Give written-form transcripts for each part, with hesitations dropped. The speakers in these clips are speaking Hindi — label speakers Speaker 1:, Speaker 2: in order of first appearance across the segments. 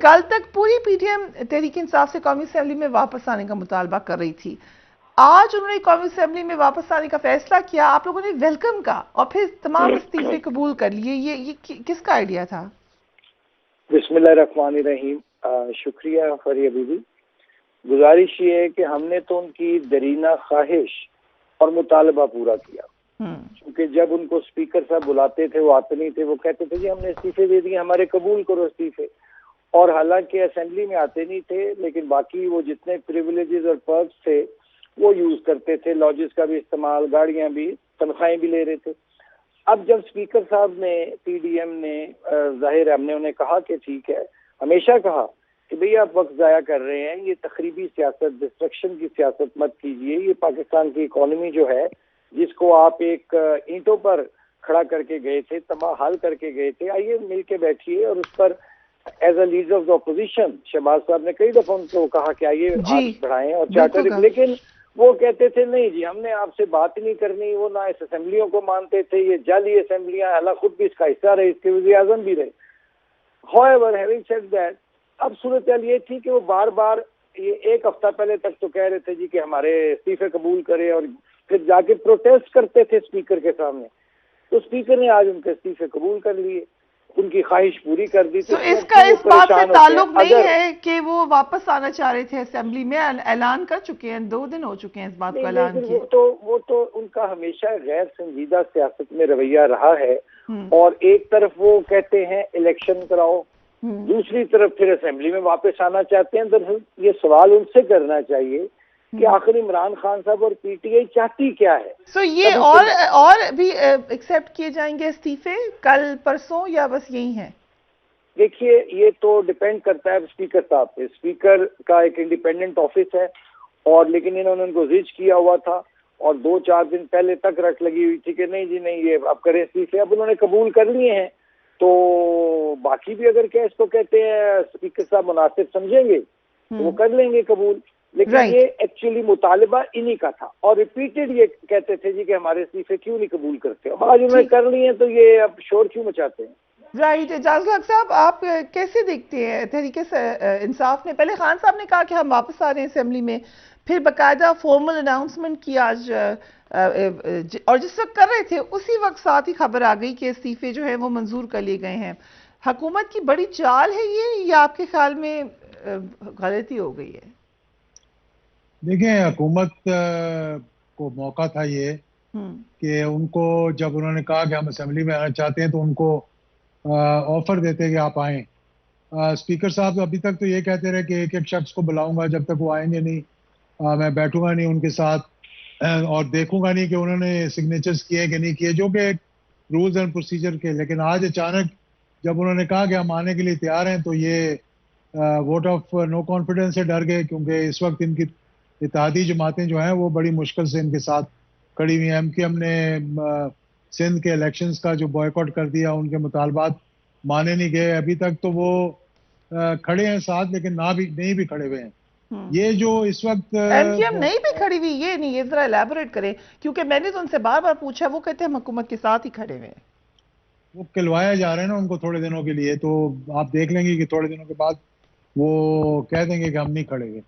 Speaker 1: कल तक पूरी पीटीएम तहरीक इंसाफ से कौमी असेंबली में वापस आने का मुतालबा कर रही थी। आज उन्होंने कौमी असेंबली में वापस आने का फैसला किया, आप लोगों ने वेलकम का और फिर तमाम इस्तीफे कबूल कर लिए। ये किसका आइडिया था?
Speaker 2: बिस्मिल्लाहिर्रहमानिर्रहीम। शुक्रिया फरिया बीबी। गुजारिश ये है कि हमने तो उनकी दरीना ख्वाहिश और मुतालबा पूरा किया, क्योंकि जब उनको स्पीकर साहब बुलाते थे वो आते नहीं थे, वो कहते थे जी हमने इस्तीफे दे दिए, हमारे कबूल करो इस्तीफे। और हालांकि असेंबली में आते नहीं थे, लेकिन बाकी वो जितने प्रिविलेजेस और पर्क्स थे वो यूज करते थे, लॉजिस का भी इस्तेमाल, गाड़ियां भी, तनख्वाहें भी ले रहे थे। अब जब स्पीकर साहब ने, पीडीएम ने, जाहिर है हमने उन्हें कहा कि ठीक है, हमेशा कहा कि भैया आप वक्त ज़ाया कर रहे हैं, ये तखरीबी सियासत, डिस्ट्रक्शन की सियासत मत कीजिए। ये पाकिस्तान की इकोनॉमी जो है, जिसको आप एक ईंटों पर खड़ा करके गए थे, तबाह हाल करके गए थे, आइए मिल के बैठिए और उस पर as a leader of the opposition Shehbaz साहब ने कई दफा उनको कहा कि आइए हाथ बढ़ाएं और चार्टर, लेकिन वो कहते थे नहीं जी हमने आपसे बात नहीं करनी। वो ना इस असेंबलियों को मानते थे, ये जाली असेंबलियां, हालांकि खुद भी इसका हिस्सा रहे, इसके वज़ीर आज़म भी रहे। However, having said that, अब सूरत ये थी कि वो बार बार, ये एक हफ्ता पहले तक तो कह रहे थे जी कि हमारे इस्तीफे कबूल करें, और फिर जाके प्रोटेस्ट करते थे स्पीकर के सामने। तो स्पीकर ने आज उनके इस्तीफे कबूल कर लिए, उनकी ख्वाहिश पूरी कर दी।
Speaker 1: तो इसका इस बात से ताल्लुक नहीं है कि वो वापस आना चाह रहे थे असेंबली में, ऐलान कर चुके हैं, 2 दिन हो चुके हैं इस बात को ऐलान किए।
Speaker 2: वो तो उनका हमेशा गैर संजीदा सियासत में रवैया रहा है। और एक तरफ वो कहते हैं इलेक्शन कराओ, दूसरी तरफ फिर असेंबली में वापस आना चाहते हैं। दरअसल ये सवाल उनसे करना चाहिए कि आखिर इमरान खान साहब और पीटीआई चाहती क्या है।
Speaker 1: तो ये और भी एक्सेप्ट किए जाएंगे इस्तीफे कल परसों, या बस यही है?
Speaker 2: देखिए, ये तो डिपेंड करता है स्पीकर साहब पे। स्पीकर का एक इंडिपेंडेंट ऑफिस है, और लेकिन इन्होंने उनको रिच किया हुआ था, और 2-4 दिन पहले तक रट लगी हुई थी कि नहीं जी नहीं, ये अब करें इस्तीफे। अब उन्होंने कबूल कर लिए हैं, तो बाकी भी अगर क्या इसको कहते हैं स्पीकर साहब मुनासिब समझेंगे तो वो कर लेंगे कबूल। लेकिन ये एक्चुअली मुतालिबा इन्हीं का था, और रिपीटेड ये कहते थे जी कि हमारे इस्तीफे क्यों नहीं कबूल करते। अब आज उन्होंने कर लिए, तो ये अब शोर क्यों मचाते हैं?
Speaker 1: राइट। एजाज हक साहब, आप कैसे देखते हैं तरीके से इंसाफ ने? पहले खान साहब ने कहा कि हम वापस आ रहे हैं असेंबली में, फिर बाकायदा फॉर्मल अनाउंसमेंट की आज, और जिस वक्त कर रहे थे उसी वक्त साथ ही खबर आ गई कि इस्तीफे जो है वो मंजूर कर लिए गए हैं। हुकूमत की बड़ी चाल है ये, या आपके ख्याल में गलती हो गई है?
Speaker 3: देखिए, हुकूमत को मौका था ये कि उनको, जब उन्होंने कहा कि हम असेंबली में आना चाहते हैं, तो उनको ऑफर देते कि आप आएँ। स्पीकर साहब अभी तक तो ये कहते रहे कि एक एक शख्स को बुलाऊंगा, जब तक वो आएंगे नहीं मैं बैठूंगा नहीं उनके साथ और देखूंगा नहीं कि उन्होंने सिग्नेचर्स किए कि नहीं किए, जो कि रूल्स एंड प्रोसीजर के। लेकिन आज अचानक जब उन्होंने कहा कि हम आने के लिए तैयार हैं, तो ये वोट ऑफ नो कॉन्फिडेंस से डर गए, क्योंकि इस वक्त इनकी इत्तेहादी जमातें जो हैं वो बड़ी मुश्किल से इनके साथ खड़ी हुई हैं। एमक्यूएम ने सिंध के इलेक्शंस का जो बॉयकॉट कर दिया, उनके मुतालबात माने नहीं गए। अभी तक तो वो खड़े हैं साथ, लेकिन नहीं भी खड़े हुए हैं। ये जो इस वक्त
Speaker 1: एमक्यूएम नहीं भी खड़ी हुई, ये नहीं, ये जरा एलैबोरेट करें, क्योंकि मैंने तो उनसे बार बार पूछा, वो कहते हैं हम हुकूमत के साथ ही खड़े हुए हैं।
Speaker 3: वो खिलवाया जा रहे हैं ना उनको थोड़े दिनों के लिए, तो आप देख लेंगे कि थोड़े दिनों के बाद वो कह देंगे कि हम नहीं खड़े हुए।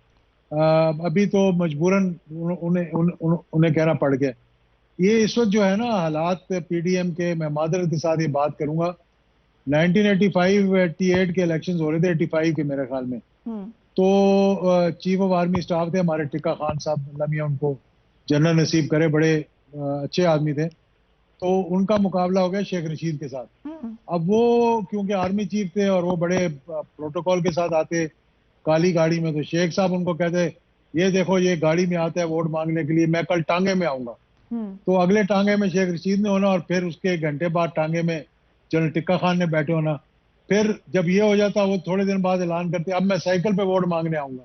Speaker 3: अभी तो मजबूरन उन्हें कहना पड़ गया। ये इस वक्त जो है ना हालात पीडीएम के, मैं मादरत के साथ ये बात करूंगा, 1985-88 के इलेक्शंस हो रहे थे, 85 के मेरे ख्याल में। तो चीफ ऑफ आर्मी स्टाफ थे हमारे टिक्का खान साहब, अल्लाह मियां उनको जनरल नसीब करे, बड़े अच्छे आदमी थे। तो उनका मुकाबला हो गया शेख रशीद के साथ। अब वो क्योंकि आर्मी चीफ थे और वो बड़े प्रोटोकॉल के साथ आते काली गाड़ी में, तो शेख साहब उनको कहते ये देखो ये गाड़ी में आता है वोट मांगने के लिए, मैं कल टांगे में आऊंगा। तो अगले टांगे में शेख रशीद ने होना, और फिर उसके 1 घंटे बाद टांगे में जनरल टिक्का खान ने बैठे होना। फिर जब ये हो जाता, वो थोड़े दिन बाद ऐलान करते अब मैं साइकिल पे वोट मांगने आऊंगा।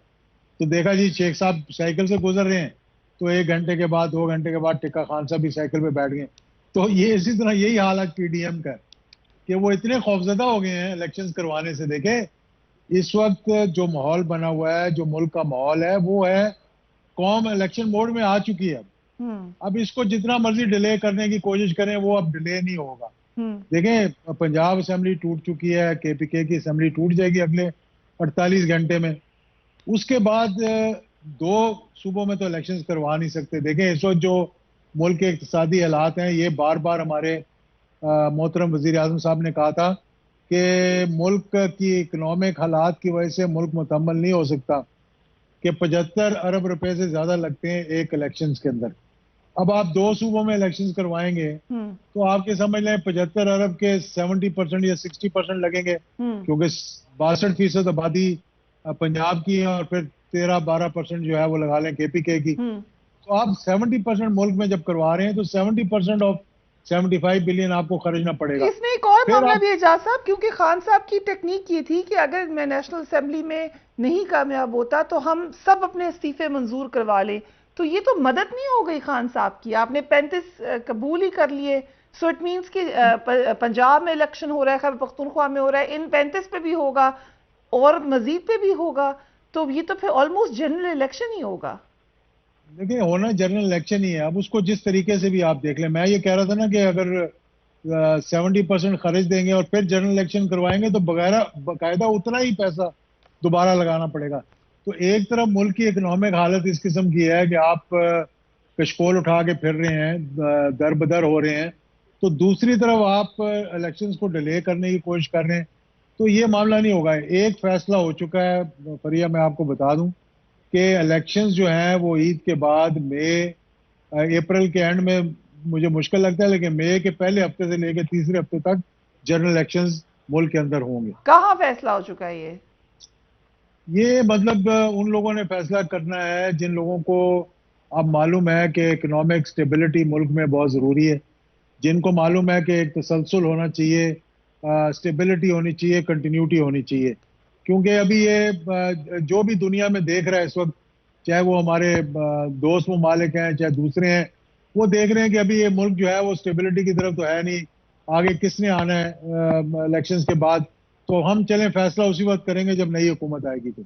Speaker 3: तो देखा जी शेख साहब साइकिल से गुजर रहे हैं, तो 1 घंटे के बाद, 2 घंटे के बाद टिक्का खान साहब भी साइकिल पे बैठ गए। तो ये इसी तरह यही हाल है पीडीएम का, कि वो इतने खौफजदा हो गए हैं इलेक्शंस करवाने से। देखे इस वक्त जो माहौल बना हुआ है, जो मुल्क का माहौल है, वो है कौम इलेक्शन मोड में आ चुकी है। अब इसको जितना मर्जी डिले करने की कोशिश करें, वो अब डिले नहीं होगा। देखें, पंजाब असेंबली टूट चुकी है, केपीके की असेंबली टूट जाएगी अगले 48 घंटे में। उसके बाद 2 सूबों में तो इलेक्शंस करवा नहीं सकते। देखें इस वक्त जो मुल्क के इक्तिसादी हालात हैं, ये बार बार हमारे मोहतरम वजीर आज़म साहब ने कहा था कि मुल्क की इकनॉमिक हालात की वजह से मुल्क मुकम्मल नहीं हो सकता, कि 75 अरब रुपए से ज्यादा लगते हैं एक इलेक्शंस के अंदर। अब आप 2 सूबों में इलेक्शंस करवाएंगे तो आपके समझ लें 75 अरब के 70% या 60% लगेंगे, क्योंकि 62% आबादी पंजाब की है और फिर 13-12% जो है वो लगा लें KPK की। तो आप 70% मुल्क में जब करवा रहे हैं तो 70% ऑफ 75 बिलियन आपको खर्चना पड़ेगा।
Speaker 1: इसमें एक और मामला भी है एजाज साहब, क्योंकि खान साहब की टेक्निक ये थी कि अगर मैं नेशनल असेंबली में नहीं कामयाब होता तो हम सब अपने इस्तीफे मंजूर करवा लें। तो ये तो मदद नहीं हो गई खान साहब की, आपने 35 कबूल ही कर लिए। सो इट मीन्स कि पंजाब में इलेक्शन हो रहा है, खैबर पख्तूनख्वा में हो रहा है, इन 35 पे भी होगा और मजीद पे भी होगा, तो ये तो फिर ऑलमोस्ट जनरल इलेक्शन ही होगा।
Speaker 3: देखिए होना जनरल इलेक्शन ही है। अब उसको जिस तरीके से भी आप देख लें, मैं ये कह रहा था ना कि अगर 70% खर्च देंगे और फिर जनरल इलेक्शन करवाएंगे तो बाकायदा उतना ही पैसा दोबारा लगाना पड़ेगा। तो एक तरफ मुल्क की इकोनॉमिक हालत इस किस्म की है कि आप कशकोल उठा के फिर रहे हैं, दर बदर हो रहे हैं, तो दूसरी तरफ आप इलेक्शंस को डिले करने की कोशिश कर रहे हैं, तो ये मामला नहीं होगा। एक फैसला हो चुका है फरिया, मैं आपको बता दूं कि इलेक्शंस जो हैं वो ईद के बाद अप्रैल के एंड में मुझे मुश्किल लगता है, लेकिन मई के पहले हफ्ते से लेकर तीसरे हफ्ते तक जनरल इलेक्शंस मुल्क के अंदर होंगे।
Speaker 1: कहाँ फैसला हो चुका है
Speaker 3: ये मतलब उन लोगों ने फैसला करना है जिन लोगों को अब मालूम है कि इकोनॉमिक स्टेबिलिटी मुल्क में बहुत ज़रूरी है, जिनको मालूम है कि एक तसलसल होना चाहिए, स्टेबिलिटी होनी चाहिए, कंटिन्यूटी होनी चाहिए। क्योंकि अभी ये जो भी दुनिया में देख रहा है इस वक्त, चाहे वो हमारे दोस्त ममालिक हैं चाहे दूसरे हैं, वो देख रहे हैं कि अभी ये मुल्क जो है वो स्टेबिलिटी की तरफ तो है नहीं। आगे किसने आना है इलेक्शंस के बाद, तो हम चलें फैसला उसी वक्त करेंगे जब नई हुकूमत आएगी। तो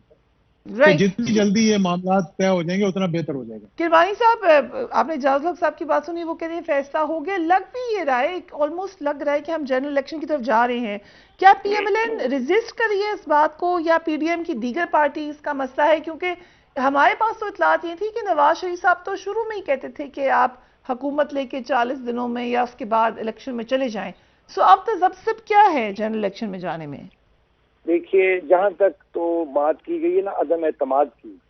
Speaker 3: जितनी जल्दी ये मामला तय हो जाएंगे उतना बेहतर हो जाएगा।
Speaker 1: किरमानी साहब, आपने एजाज हक साहब की बात सुनी, वो कह रहे हैं फैसला हो गया। लग भी ये रहा है, ऑलमोस्ट लग रहा है कि हम जनरल इलेक्शन की तरफ जा रहे हैं। क्या PMLN रेजिस्ट कर रही है इस बात को, या PDM की दीगर पार्टी इसका मसला है? क्योंकि हमारे पास तो इतलात ये थी कि नवाज शरीफ साहब तो शुरू में ही कहते थे कि आप हुकूमत लेके 40 दिनों में या उसके बाद इलेक्शन में चले जाएं। सो अब तजब्सब क्या है जनरल इलेक्शन में जाने में?
Speaker 2: देखिए, जहां तक तो बात की गई है ना अदम एतमाद की,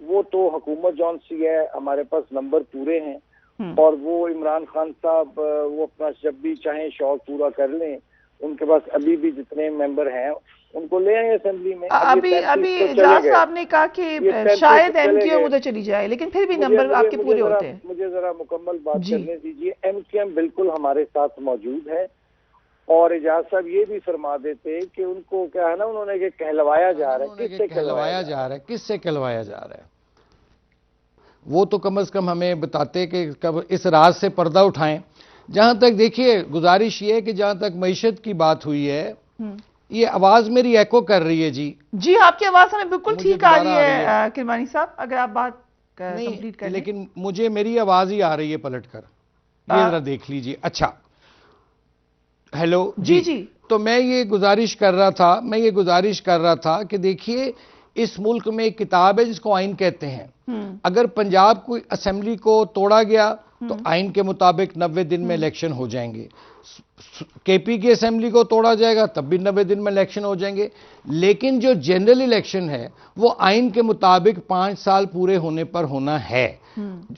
Speaker 2: वो तो हुकूमत जौन सी है, हमारे पास नंबर पूरे हैं और वो इमरान खान साहब वो अपना जब भी चाहें शौक पूरा कर लें। उनके पास अभी भी जितने मेंबर हैं उनको ले आए असेंबली में।
Speaker 1: अभी एजाज साहब ने कहा कि शायद MQM उधर चली जाए, लेकिन फिर भी नंबर आपके पूरे होते हैं।
Speaker 2: मुझे जरा मुकम्मल बात करने दीजिए। MQM बिल्कुल हमारे साथ मौजूद है और एजाज साहब ये भी फरमा देते कि उनको क्या है ना, उन्होंने ये कहलवाया जा रहा है। किससे कहलवाया जा रहा है?
Speaker 4: किससे कहलवाया जा रहा है? वो तो कम से कम हमें बताते कि कब इस राज से पर्दा उठाएं। जहां तक देखिए गुजारिश ये है कि जहां तक मईशत की बात हुई है, ये आवाज मेरी एको कर रही है। जी
Speaker 1: आपकी आवाज हमें बिल्कुल ठीक आ रही है किरमानी साहब, अगर आप बात कंप्लीट करें।
Speaker 4: लेकिन मुझे मेरी आवाज ही आ रही है पलटकर, ये जरा देख लीजिए। अच्छा, हेलो जी। तो मैं ये गुजारिश कर रहा था कि देखिए इस मुल्क में एक किताब है जिसको आइन कहते हैं। अगर पंजाब को असेंबली को तोड़ा गया तो आइन के मुताबिक 90 दिन में इलेक्शन हो जाएंगे। KP की असेंबली को तोड़ा जाएगा तब भी 90 दिन में इलेक्शन हो जाएंगे। लेकिन जो जनरल इलेक्शन है वो आइन के मुताबिक 5 साल पूरे होने पर होना है,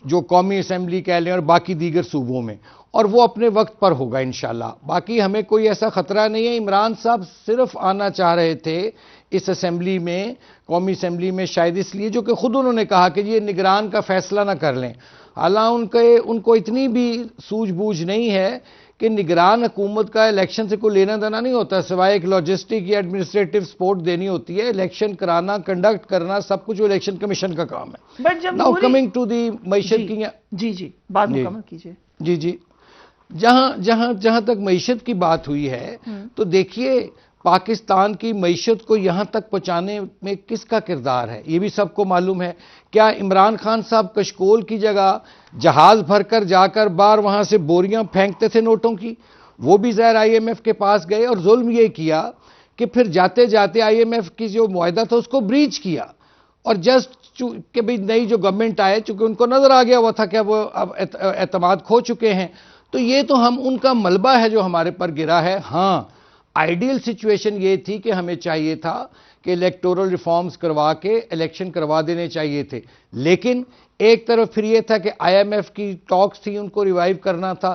Speaker 4: जो कौमी असेंबली कह लें और बाकी दीगर सूबों में, और वो अपने वक्त पर होगा इंशाल्लाह। बाकी हमें कोई ऐसा खतरा नहीं है। इमरान साहब सिर्फ आना चाह रहे थे इस असेंबली में, कौमी असेंबली में, शायद इसलिए जो कि खुद उन्होंने कहा कि ये निगरान का फैसला ना कर लें। हालांकि उनको इतनी भी सूझबूझ नहीं है कि निगरान हुकूमत का इलेक्शन से कोई लेना देना नहीं होता, सिवाय एक लॉजिस्टिक या एडमिनिस्ट्रेटिव सपोर्ट देनी होती है। इलेक्शन कराना, कंडक्ट करना, सब कुछ इलेक्शन कमीशन का काम है।
Speaker 1: बट जब
Speaker 4: नाउ कमिंग टू दी मईशत की,
Speaker 1: जी बात मुकम्मल कीजिए।
Speaker 4: जी जहां तक मईशत की बात हुई है, तो देखिए पाकिस्तान की मईशत को यहां तक पहुंचाने में किसका किरदार है ये भी सबको मालूम है। क्या इमरान खान साहब कशकोल की जगह जहाज भरकर जाकर बाहर वहां से बोरियां फेंकते थे नोटों की? वो भी ज़ाहिर IMF के पास गए और जुल्म ये किया कि फिर जाते जाते आईएमएफ की जो मुआहदा था उसको ब्रीच किया, और जस्ट कि भाई नई जो गवर्नमेंट आए, चूंकि उनको नजर आ गया हुआ था कि अब वो अब एतमाद खो चुके हैं, तो ये तो हम उनका मलबा है जो हमारे पर गिरा है। हाँ, आइडियल सिचुएशन ये थी कि हमें चाहिए था कि इलेक्टोरल रिफॉर्म्स करवा के इलेक्शन करवा देने चाहिए थे, लेकिन एक तरफ फिर ये था कि आईएमएफ की टॉक्स थी, उनको रिवाइव करना था,